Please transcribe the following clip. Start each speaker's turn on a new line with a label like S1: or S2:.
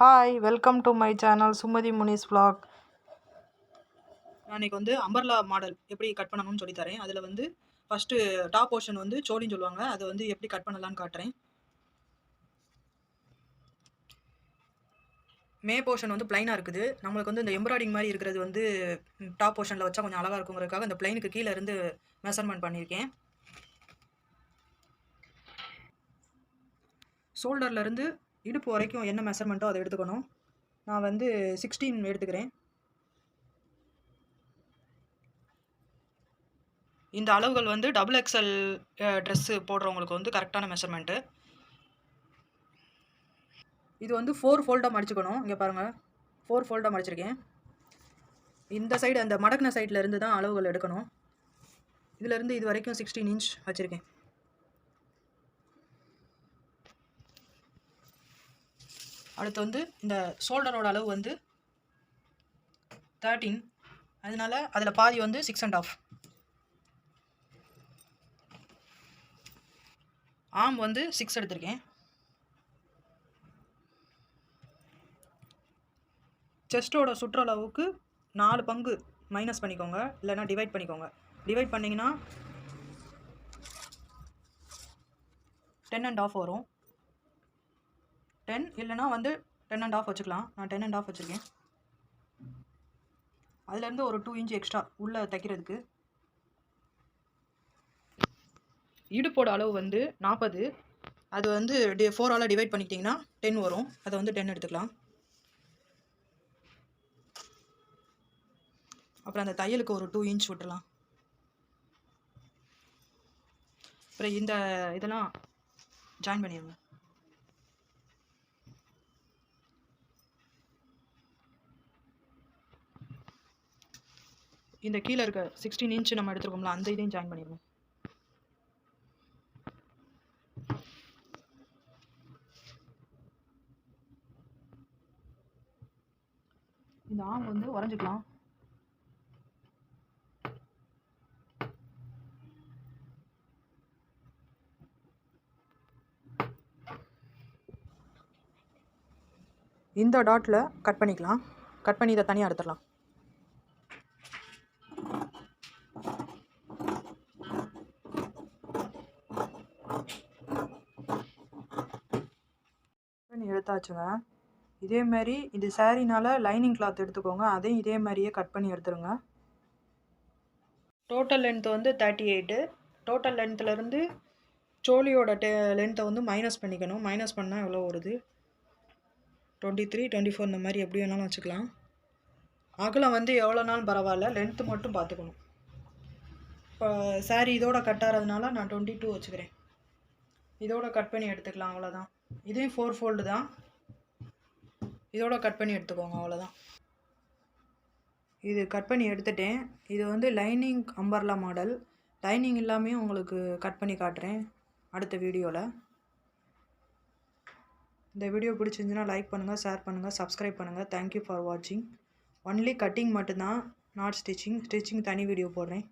S1: Hi welcome to my channel Sumathi Munis vlog. நான் இன்னைக்கு வந்து அம்பர்லா மாடல் எப்படி கட் பண்ணணும்னு சொல்லி தரேன். அதில் வந்து ஃபஸ்ட்டு டாப் போர்ஷன் வந்து சோலின்னு சொல்லுவாங்க. அதை வந்து எப்படி கட் பண்ணலான்னு காட்டுறேன். மே போர்ஷன் வந்து பிளைனாக இருக்குது. நம்மளுக்கு வந்து இந்த எம்ப்ராய்டிங் மாதிரி இருக்கிறது வந்து டாப் போர்ஷனில் வச்சா கொஞ்சம் அழகாக இருக்குங்கிறதுக்காக இந்த பிளைனுக்கு கீழே இருந்து மெஷர்மெண்ட் பண்ணியிருக்கேன். ஷோல்டர்லேருந்து இடுப்பு வரைக்கும் என்ன மெஷர்மெண்ட்டோ அதை எடுத்துக்கணும். நான் வந்து 16 எடுத்துக்கிறேன். இந்த அளவுகள் வந்து டபுள் எக்ஸல் ட்ரெஸ்ஸு போடுறவங்களுக்கு வந்து கரெக்டான மெஷர்மெண்ட்டு. இது வந்து 4 ஃபோல்டாக மடிச்சுக்கணும். இங்கே பாருங்கள், 4 ஃபோல்டாக மடிச்சிருக்கேன். இந்த சைடு அந்த மடக்கின சைடில் இருந்து தான் அளவுகள் எடுக்கணும். இதிலேருந்து இது வரைக்கும் 16 இன்ச் வச்சுருக்கேன். அடுத்து வந்து இந்த ஷோல்டரோட அளவு வந்து 13, அதனால அதில் பாதி வந்து 6.5. ஆம் வந்து 6 எடுத்திருக்கேன். செஸ்ட்டோட சுற்றளவுக்கு 4 பங்கு மைனஸ் பண்ணிக்கோங்க, இல்லைனா டிவைட் பண்ணிக்கோங்க. டிவைட் பண்ணிங்கன்னா 10.5 வரும். 10 இல்லைனா வந்து 10.5 வச்சுக்கலாம். நான் 10.5 வச்சுருக்கேன். அதுலேருந்து ஒரு 2 இன்ச் எக்ஸ்ட்ரா உள்ளே தைக்கிறதுக்கு. இடுப்போட அளவு வந்து 40. அது வந்து 4ஆல் டிவைட் பண்ணிக்கிட்டிங்கன்னா 10 வரும். அதை வந்து 10 எடுத்துக்கலாம். அப்புறம் அந்த தையலுக்கு ஒரு 2 இன்ச் விட்டுலாம். அப்புறம் இந்த இதெல்லாம் ஜாயின் பண்ணிடுங்க. இந்த கீழே இருக்க 16 இன்ச் நம்ம எடுத்துருக்கோம்ல, அந்த இதையும் ஜாயின் பண்ணிடுவோம். இந்த ஆம் வந்து வரைஞ்சிக்கலாம். இந்த டாட்டில் கட் பண்ணிக்கலாம். கட் பண்ணி இதை தனியாக எடுத்துடலாம். எடுத்தாச்சுங்க. இதேமாரி இது சாரீனால் லைனிங் கிளாத் எடுத்துக்கோங்க. அதையும் இதே மாதிரியே கட் பண்ணி எடுத்துருங்க. டோட்டல் லென்த்து வந்து 38. டோட்டல் லென்த்துலேருந்து சோலியோட லென்த்தை வந்து மைனஸ் பண்ணிக்கணும். மைனஸ் பண்ணால் எவ்வளோ வருது? 23, 24 இந்த மாதிரி எப்படி வேணாலும் வச்சுக்கலாம். அகலம் வந்து எவ்வளோனாலும் பரவாயில்ல, லென்த்து மட்டும் பார்த்துக்கணும். இப்போ சாரீ இதோட கட் ஆகிறதுனால நான் 22 வச்சுக்கிறேன். இதோட கட் பண்ணி எடுத்துக்கலாம், அவ்வளோதான். இதையும் 4 ஃபோல்டு தான், இதோட கட் பண்ணி எடுத்துக்கோங்க, அவ்வளோதான். இது கட் பண்ணி எடுத்துட்டேன். இது வந்து லைனிங் அம்பர்லா மாடல். லைனிங் இல்லாமே உங்களுக்கு கட் பண்ணி காட்டுறேன் அடுத்த வீடியோவில். இந்த வீடியோ பிடிச்சிருந்துச்சுன்னா லைக் பண்ணுங்கள், ஷேர் பண்ணுங்கள், சப்ஸ்கிரைப் பண்ணுங்கள். தேங்க்யூ ஃபார் வாட்சிங். ஒன்லி கட்டிங் மட்டும்தான், நாட் ஸ்டிச்சிங். ஸ்டிச்சிங் தனி வீடியோ போடுறேன்.